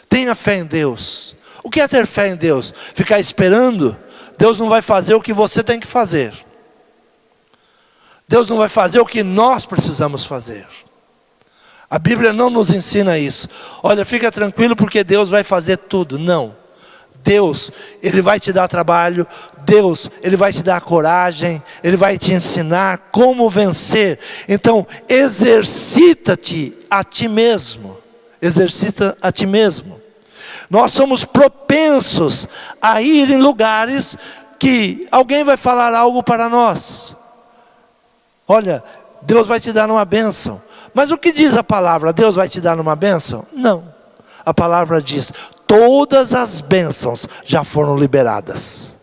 Tenha fé em Deus. O que é ter fé em Deus? Ficar esperando? Deus não vai fazer o que você tem que fazer. Deus não vai fazer o que nós precisamos fazer. A Bíblia não nos ensina isso. Olha, fica tranquilo porque Deus vai fazer tudo. Não. Deus, Ele vai te dar trabalho. Deus, Ele vai te dar coragem. Ele vai te ensinar como vencer. Então, exercita-te a ti mesmo. Exercita a ti mesmo. Nós somos propensos a ir em lugares que alguém vai falar algo para nós. Olha, Deus vai te dar uma bênção. Mas o que diz a palavra? Deus vai te dar uma bênção? Não. A palavra diz: todas as bênçãos já foram liberadas.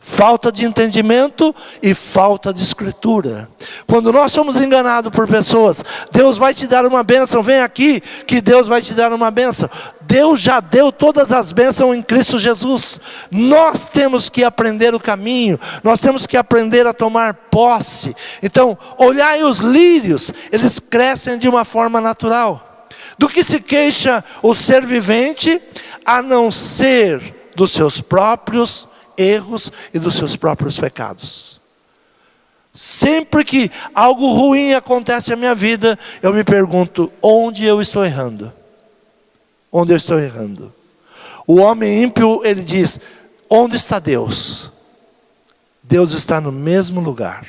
Falta de entendimento e falta de escritura. Quando nós somos enganados por pessoas: Deus vai te dar uma bênção, vem aqui que Deus vai te dar uma bênção. Deus já deu todas as bênçãos em Cristo Jesus. Nós temos que aprender o caminho, nós temos que aprender a tomar posse. Então, olhai os lírios, eles crescem de uma forma natural. Do que se queixa o ser vivente, a não ser dos seus próprios erros e dos seus próprios pecados. Sempre que algo ruim acontece na minha vida, eu me pergunto: onde eu estou errando? Onde eu estou errando? O homem ímpio, ele diz: onde está Deus? Deus está no mesmo lugar.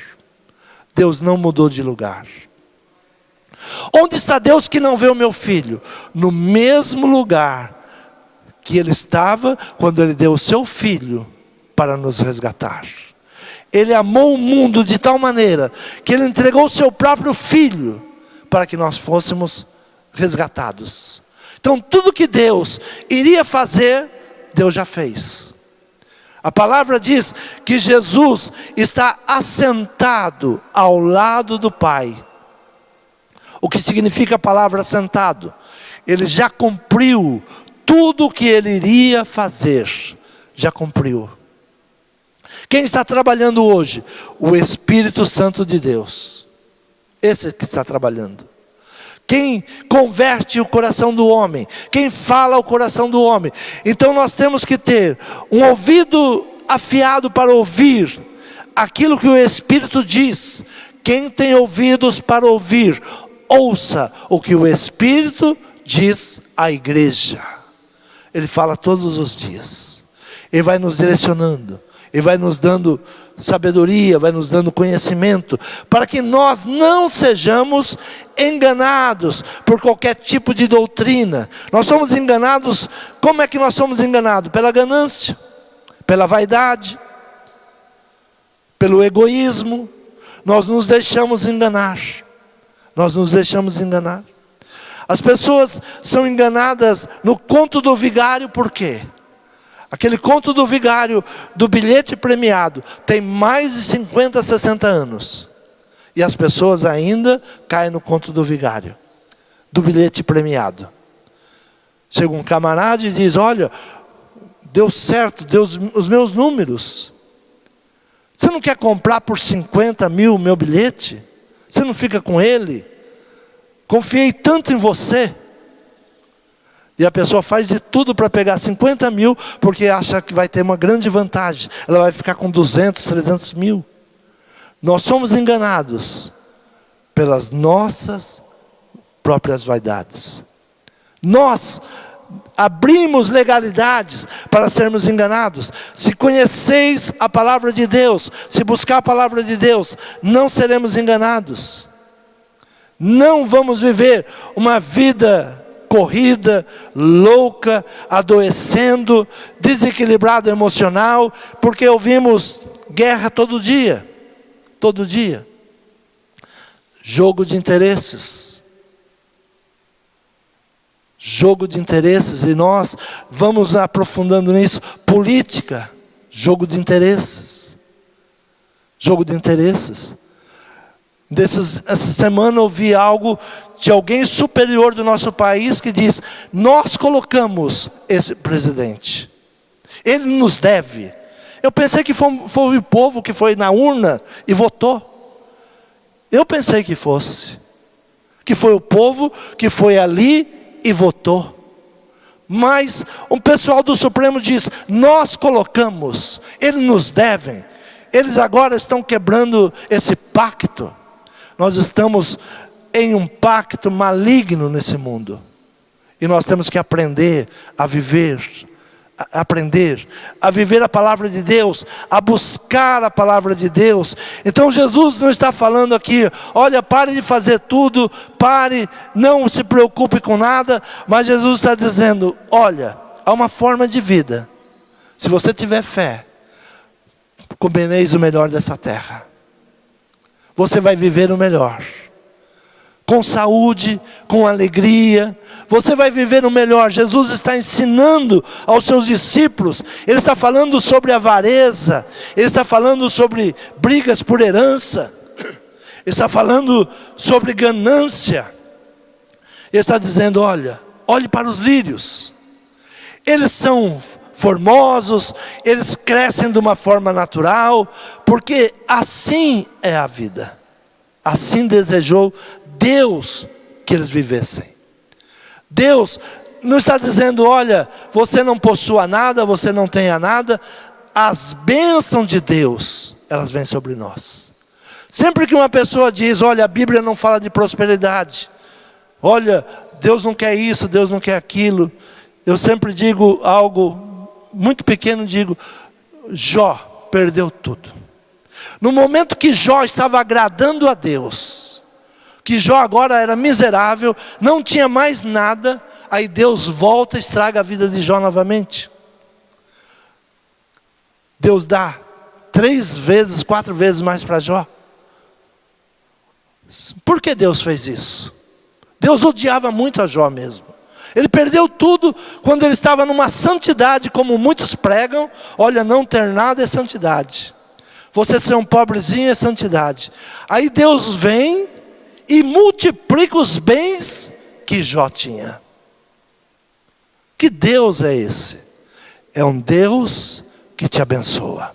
Deus não mudou de lugar. Onde está Deus que não vê o meu filho? No mesmo lugar que ele estava quando ele deu o seu filho para nos resgatar. Ele amou o mundo de tal maneira que ele entregou o seu próprio filho para que nós fôssemos resgatados. Então tudo que Deus iria fazer, Deus já fez. A palavra diz que Jesus está assentado ao lado do Pai. O que significa a palavra assentado? Ele já cumpriu tudo o que ele iria fazer. Já cumpriu. Quem está trabalhando hoje? O Espírito Santo de Deus. Esse que está trabalhando. Quem converte o coração do homem, quem fala o coração do homem. Então nós temos que ter um ouvido afiado para ouvir aquilo que o Espírito diz. Quem tem ouvidos para ouvir, ouça o que o Espírito diz à igreja. Ele fala todos os dias. Ele vai nos direcionando. Ele vai nos dando sabedoria, vai nos dando conhecimento, para que nós não sejamos enganados por qualquer tipo de doutrina. Nós somos enganados, como é que nós somos enganados? Pela ganância, pela vaidade, pelo egoísmo. Nós nos deixamos enganar. Nós nos deixamos enganar. As pessoas são enganadas no conto do vigário, por quê? Aquele conto do vigário, do bilhete premiado, tem mais de 50, 60 anos. E as pessoas ainda caem no conto do vigário, do bilhete premiado. Chega um camarada e diz, olha, deu certo, deu os meus números. Você não quer comprar por 50 mil o meu bilhete? Você não fica com ele? Confiei tanto em você. E a pessoa faz de tudo para pegar 50 mil, porque acha que vai ter uma grande vantagem. Ela vai ficar com 200, 300 mil. Nós somos enganados pelas nossas próprias vaidades. Nós abrimos legalidades para sermos enganados. Se conheceis a palavra de Deus, se buscar a palavra de Deus, não seremos enganados. Não vamos viver uma vida corrida, louca, adoecendo, desequilibrado emocional, porque ouvimos guerra todo dia. Todo dia. Jogo de interesses. Jogo de interesses, e nós vamos aprofundando nisso. Política, jogo de interesses. Jogo de interesses. Essa semana eu ouvi algo de alguém superior do nosso país que diz, nós colocamos esse presidente. Ele nos deve. Eu pensei que foi o povo que foi na urna e votou. Eu pensei que fosse. Que foi o povo que foi ali e votou. Mas o pessoal do Supremo diz, nós colocamos, eles nos devem. Eles agora estão quebrando esse pacto. Nós estamos em um pacto maligno nesse mundo. E nós temos que aprender a viver. Aprender a viver a palavra de Deus. A buscar a palavra de Deus. Então Jesus não está falando aqui, olha, pare de fazer tudo. Pare, não se preocupe com nada. Mas Jesus está dizendo, olha, há uma forma de vida. Se você tiver fé, comereis o melhor dessa terra. Você vai viver o melhor, com saúde, com alegria, você vai viver o melhor. Jesus está ensinando aos seus discípulos, Ele está falando sobre avareza, Ele está falando sobre brigas por herança, Ele está falando sobre ganância, Ele está dizendo, olha, olhe para os lírios, eles são formosos, eles crescem de uma forma natural, porque assim é a vida. Assim desejou Deus que eles vivessem. Deus não está dizendo, olha, você não possua nada, você não tenha nada. As bênçãos de Deus, elas vêm sobre nós. Sempre que uma pessoa diz, olha, a Bíblia não fala de prosperidade. Olha, Deus não quer isso, Deus não quer aquilo. Eu sempre digo algo muito pequeno, digo, Jó perdeu tudo. No momento que Jó estava agradando a Deus, que Jó agora era miserável, não tinha mais nada, aí Deus volta e estraga a vida de Jó novamente. Deus dá 3 vezes, 4 vezes mais para Jó. Por que Deus fez isso? Deus odiava muito a Jó mesmo. Ele perdeu tudo quando ele estava numa santidade, como muitos pregam. Olha, não ter nada é santidade. Você ser um pobrezinho é santidade. Aí Deus vem e multiplica os bens que Jó tinha. Que Deus é esse? É um Deus que te abençoa.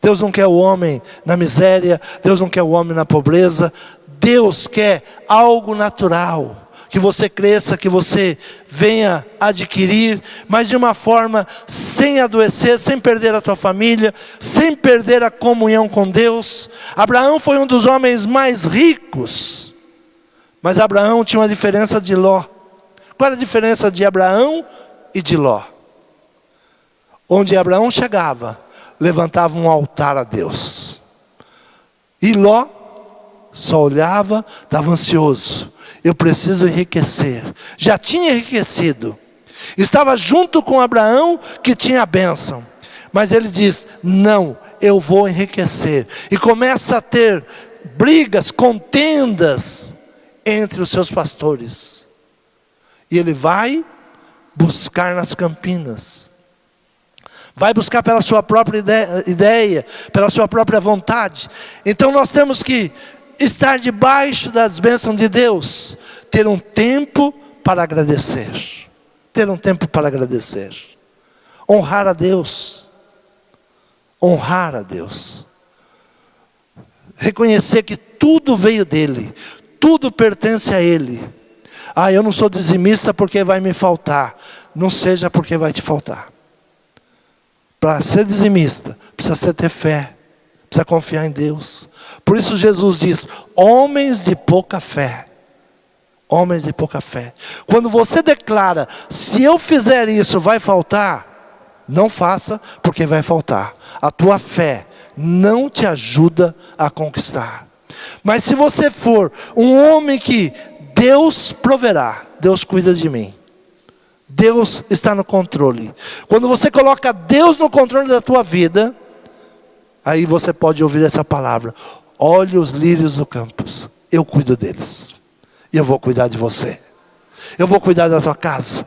Deus não quer o homem na miséria, Deus não quer o homem na pobreza. Deus quer algo natural, que você cresça, que você venha adquirir, mas de uma forma sem adoecer, sem perder a tua família, sem perder a comunhão com Deus. Abraão foi um dos homens mais ricos, mas Abraão tinha uma diferença de Ló. Qual era a diferença de Abraão e de Ló? Onde Abraão chegava, levantava um altar a Deus. E Ló só olhava, estava ansioso. Eu preciso enriquecer. Já tinha enriquecido. Estava junto com Abraão, que tinha a bênção. Mas ele diz, não, eu vou enriquecer. E começa a ter brigas, contendas entre os seus pastores. E ele vai buscar nas campinas. Vai buscar pela sua própria ideia, pela sua própria vontade. Então nós temos que estar debaixo das bênçãos de Deus, ter um tempo para agradecer, ter um tempo para agradecer, honrar a Deus, reconhecer que tudo veio dEle, tudo pertence a Ele. Eu não sou dizimista porque vai me faltar. Não seja porque vai te faltar. Para ser dizimista, precisa ter fé, precisa confiar em Deus. Por isso Jesus diz, homens de pouca fé. Homens de pouca fé. Quando você declara, se eu fizer isso vai faltar, não faça porque vai faltar. A tua fé não te ajuda a conquistar. Mas se você for um homem que Deus proverá, Deus cuida de mim. Deus está no controle. Quando você coloca Deus no controle da tua vida, aí você pode ouvir essa palavra. Olhe os lírios do campo, eu cuido deles. E eu vou cuidar de você. Eu vou cuidar da tua casa.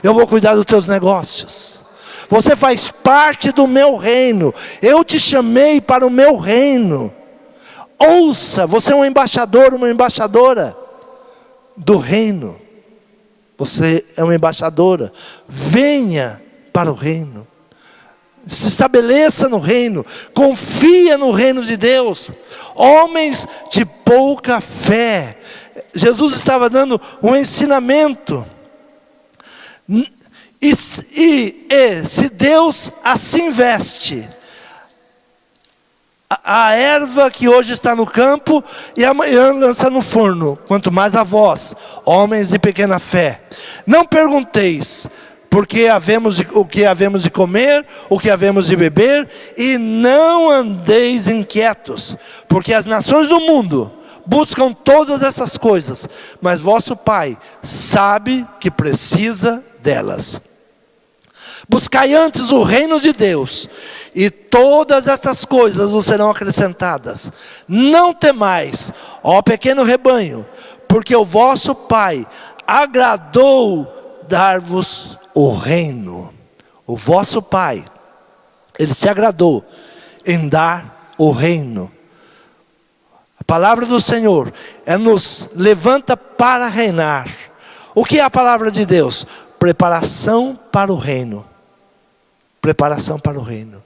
Eu vou cuidar dos teus negócios. Você faz parte do meu reino. Eu te chamei para o meu reino. Ouça, você é um embaixador, uma embaixadora do reino. Você é uma embaixadora. Venha para o reino. Se estabeleça no reino. Confia no reino de Deus. Homens de pouca fé. Jesus estava dando um ensinamento. E se Deus assim veste a erva que hoje está no campo e amanhã lança no forno, quanto mais a vós, homens de pequena fé. Não pergunteis o que havemos de comer, o que havemos de beber, e não andeis inquietos, porque as nações do mundo buscam todas essas coisas, mas vosso Pai sabe que precisa delas. Buscai antes o reino de Deus, e todas estas coisas vos serão acrescentadas. Não temais, ó pequeno rebanho, porque o vosso Pai agradou dar-vos o reino. O vosso Pai, Ele se agradou em dar o reino. A palavra do Senhor nos levanta para reinar. O que é a palavra de Deus? Preparação para o reino. Preparação para o reino.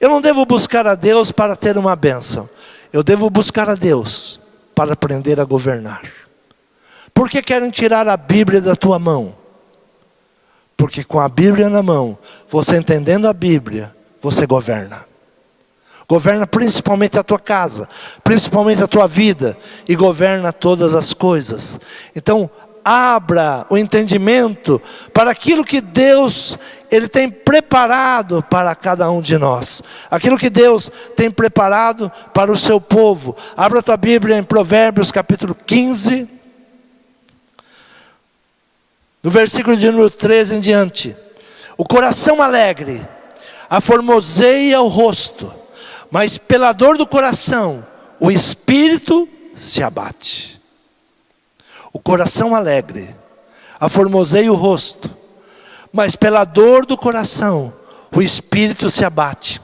Eu não devo buscar a Deus para ter uma bênção. Eu devo buscar a Deus para aprender a governar. Por que querem tirar a Bíblia da tua mão? Porque com a Bíblia na mão, você entendendo a Bíblia, você governa. Governa principalmente a tua casa, principalmente a tua vida, e governa todas as coisas. Então, abra o entendimento para aquilo que Deus Ele tem preparado para cada um de nós. Aquilo que Deus tem preparado para o seu povo. Abra a tua Bíblia em Provérbios capítulo 15. No versículo de número 13 em diante. O coração alegre aformoseia o rosto, mas pela dor do coração o espírito se abate. O coração alegre aformoseia o rosto, mas pela dor do coração, o espírito se abate.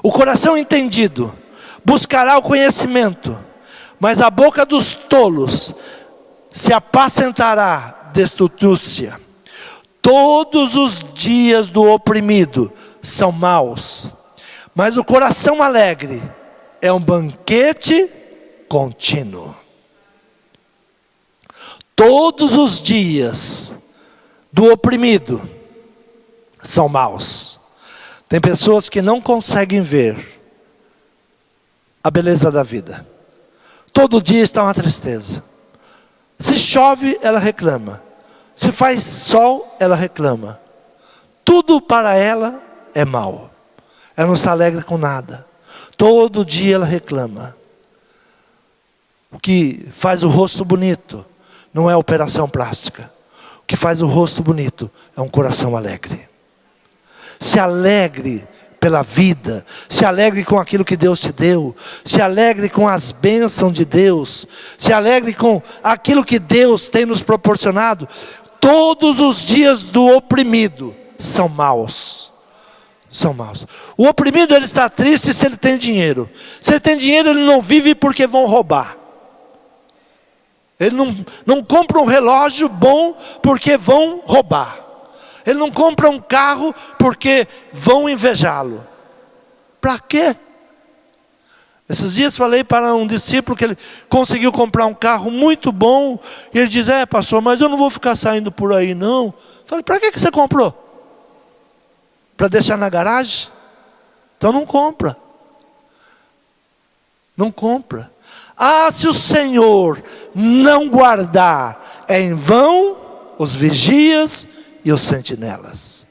O coração entendido buscará o conhecimento, mas a boca dos tolos se apacentará de astúcia. Todos os dias do oprimido são maus, mas o coração alegre é um banquete contínuo. Todos os dias do oprimido são maus. Tem pessoas que não conseguem ver a beleza da vida. Todo dia está uma tristeza. Se chove, ela reclama. Se faz sol, ela reclama. Tudo para ela é mal. Ela não está alegre com nada. Todo dia ela reclama. O que faz o rosto bonito não é a operação plástica. O que faz o rosto bonito é um coração alegre. Se alegre pela vida, se alegre com aquilo que Deus te deu, se alegre com as bênçãos de Deus, se alegre com aquilo que Deus tem nos proporcionado. Todos os dias do oprimido são maus. São maus. O oprimido, ele está triste se ele tem dinheiro. Se ele tem dinheiro, ele não vive porque vão roubar. Ele não compra um relógio bom porque vão roubar. Ele não compra um carro porque vão invejá-lo. Para quê? Esses dias falei para um discípulo que ele conseguiu comprar um carro muito bom. E ele diz, pastor, mas eu não vou ficar saindo por aí não. Falei, para que você comprou? Para deixar na garagem? Então não compra. Não compra. Se o Senhor não guardar, é em vão os vigias e os sentinelas.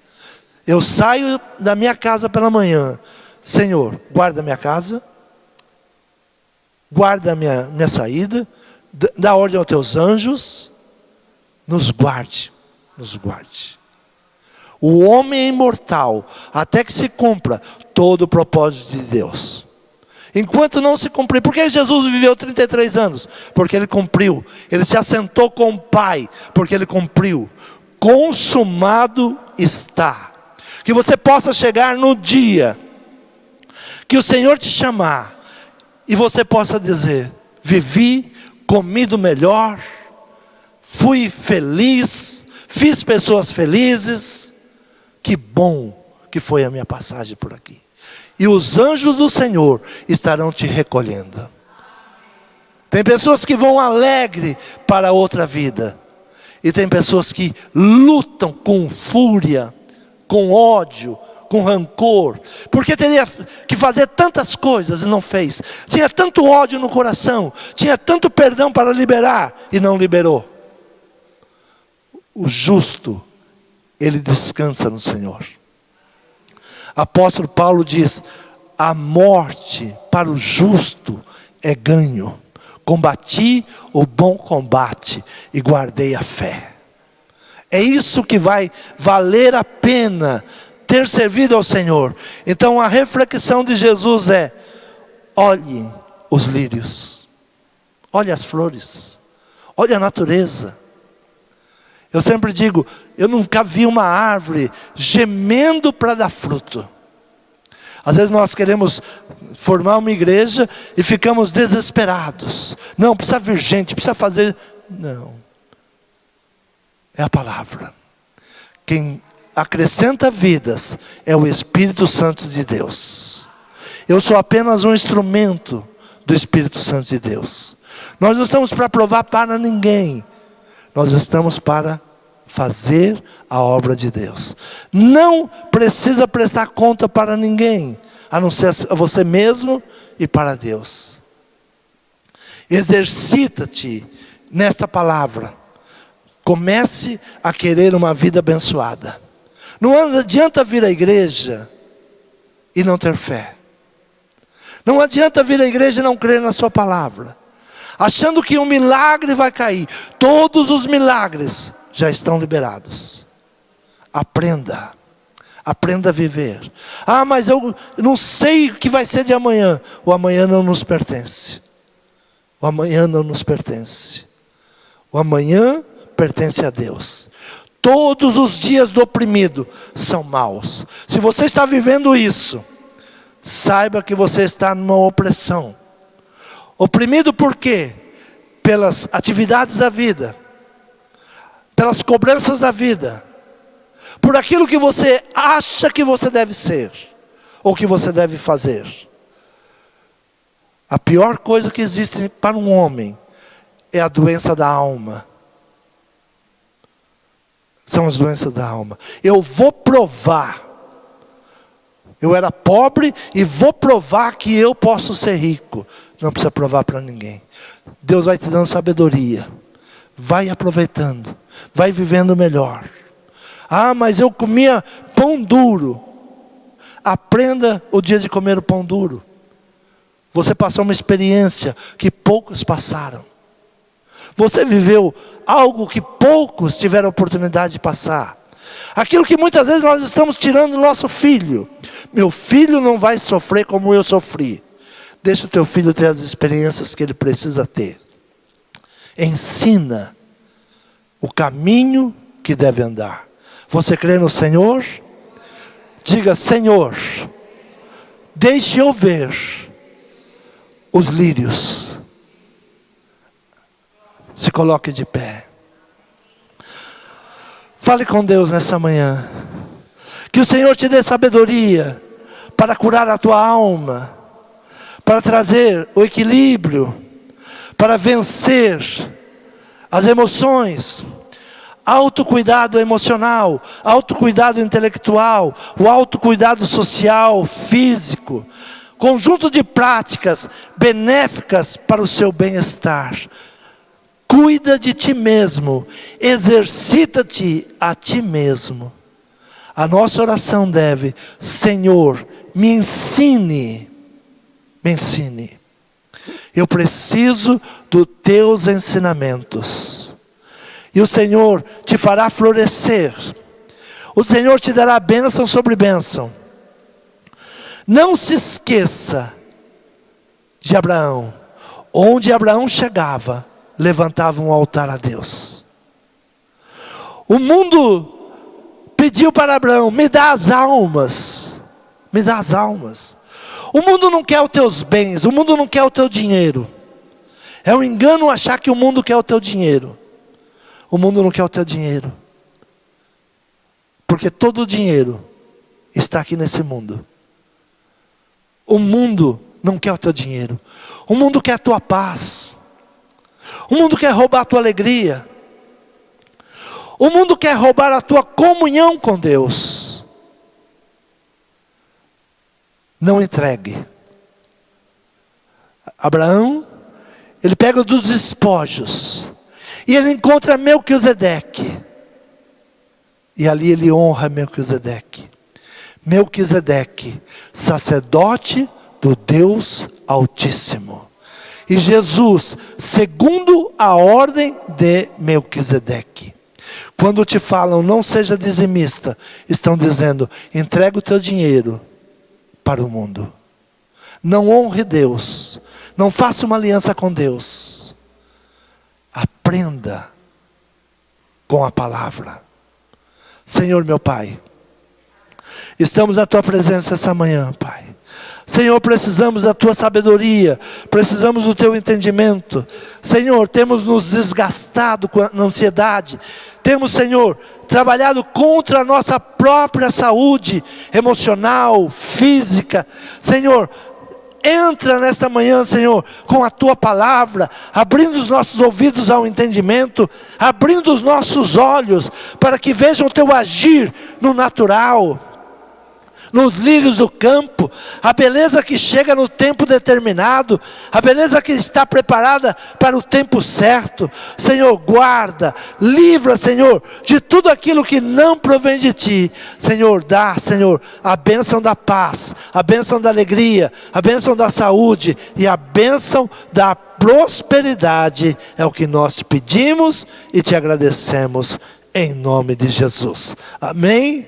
Eu saio da minha casa pela manhã. Senhor, guarda a minha casa. Guarda a minha saída. Dá ordem aos teus anjos. Nos guarde. Nos guarde. O homem é imortal, até que se cumpra todo o propósito de Deus. Enquanto não se cumprir, por que Jesus viveu 33 anos? Porque ele cumpriu. Ele se assentou com o Pai, porque ele cumpriu. Consumado está. Que você possa chegar no dia que o Senhor te chamar e você possa dizer, vivi, comi do melhor, fui feliz, fiz pessoas felizes. Que bom que foi a minha passagem por aqui. E os anjos do Senhor estarão te recolhendo. Tem pessoas que vão alegre para outra vida. E tem pessoas que lutam com fúria, com ódio, com rancor. Porque teria que fazer tantas coisas e não fez. Tinha tanto ódio no coração. Tinha tanto perdão para liberar e não liberou. O justo, ele descansa no Senhor. Apóstolo Paulo diz, a morte para o justo é ganho. Combati o bom combate e guardei a fé. É isso que vai valer a pena ter servido ao Senhor. Então a reflexão de Jesus é, olhe os lírios, olhe as flores, olhe a natureza. Eu sempre digo, eu nunca vi uma árvore gemendo para dar fruto. Às vezes nós queremos formar uma igreja e ficamos desesperados. Não, precisa vir gente, precisa fazer. Não. É a palavra. Quem acrescenta vidas é o Espírito Santo de Deus. Eu sou apenas um instrumento do Espírito Santo de Deus. Nós não estamos para provar para ninguém. Nós estamos para fazer a obra de Deus. Não precisa prestar conta para ninguém, a não ser a você mesmo e para Deus. Exercita-te nesta palavra. Comece a querer uma vida abençoada. Não adianta vir à igreja e não ter fé. Não adianta vir à igreja e não crer na sua palavra, achando que um milagre vai cair. Todos os milagres já estão liberados. Aprenda a viver. Mas eu não sei o que vai ser de amanhã. O amanhã não nos pertence. O amanhã não nos pertence. O amanhã pertence a Deus. Todos os dias do oprimido são maus. Se você está vivendo isso, saiba que você está numa opressão. Oprimido por quê? Pelas atividades da vida, pelas cobranças da vida, por aquilo que você acha que você deve ser, ou que você deve fazer. A pior coisa que existe para um homem é a doença da alma. São as doenças da alma. Eu vou provar. Eu era pobre e vou provar que eu posso ser rico. Não precisa provar para ninguém. Deus vai te dando sabedoria. Vai aproveitando. Vai vivendo melhor. Ah, mas eu comia pão duro. Aprenda o dia de comer o pão duro. Você passou uma experiência que poucos passaram. Você viveu algo que poucos tiveram oportunidade de passar. Aquilo que muitas vezes nós estamos tirando do nosso filho. Meu filho não vai sofrer como eu sofri. Deixa o teu filho ter as experiências que ele precisa ter. Ensina o caminho que deve andar. Você crê no Senhor? Diga: Senhor, deixe eu ver os lírios. Se coloque de pé. Fale com Deus nessa manhã. Que o Senhor te dê sabedoria para curar a tua alma, para trazer o equilíbrio, para vencer as emoções, autocuidado emocional, autocuidado intelectual, o autocuidado social, físico, conjunto de práticas benéficas para o seu bem-estar. Cuida de ti mesmo, exercita-te a ti mesmo. A nossa oração deve: Senhor, me ensine. Eu preciso dos teus ensinamentos. E o Senhor te fará florescer. O Senhor te dará bênção sobre bênção. Não se esqueça de Abraão. Onde Abraão chegava, levantava um altar a Deus. O mundo pediu para Abraão: me dá as almas. Me dá as almas. O mundo não quer os teus bens, o mundo não quer o teu dinheiro. É um engano achar que o mundo quer o teu dinheiro. O mundo não quer o teu dinheiro. Porque todo o dinheiro está aqui nesse mundo. O mundo não quer o teu dinheiro. O mundo quer a tua paz. O mundo quer roubar a tua alegria. O mundo quer roubar a tua comunhão com Deus. Não entregue. Abraão, ele pega dos despojos. E ele encontra Melquisedeque. E ali ele honra Melquisedeque. Melquisedeque, sacerdote do Deus Altíssimo. E Jesus, segundo a ordem de Melquisedeque. Quando te falam: não seja dizimista, estão dizendo: entrega o teu dinheiro para o mundo. Não honre Deus. Não faça uma aliança com Deus. Aprenda com a palavra. Senhor meu Pai, estamos na tua presença essa manhã, Pai. Senhor, precisamos da tua sabedoria, precisamos do teu entendimento. Senhor, temos nos desgastado com a ansiedade. Temos, Senhor, trabalhado contra a nossa própria saúde emocional, física. Senhor, entra nesta manhã, Senhor, com a tua palavra, abrindo os nossos ouvidos ao entendimento, abrindo os nossos olhos, para que vejam o teu agir no natural, nos lírios do campo, a beleza que chega no tempo determinado, a beleza que está preparada para o tempo certo. Senhor, guarda, livra, Senhor, de tudo aquilo que não provém de ti. Senhor, dá, Senhor, a bênção da paz, a bênção da alegria, a bênção da saúde e a bênção da prosperidade. É o que nós te pedimos e te agradecemos em nome de Jesus. Amém.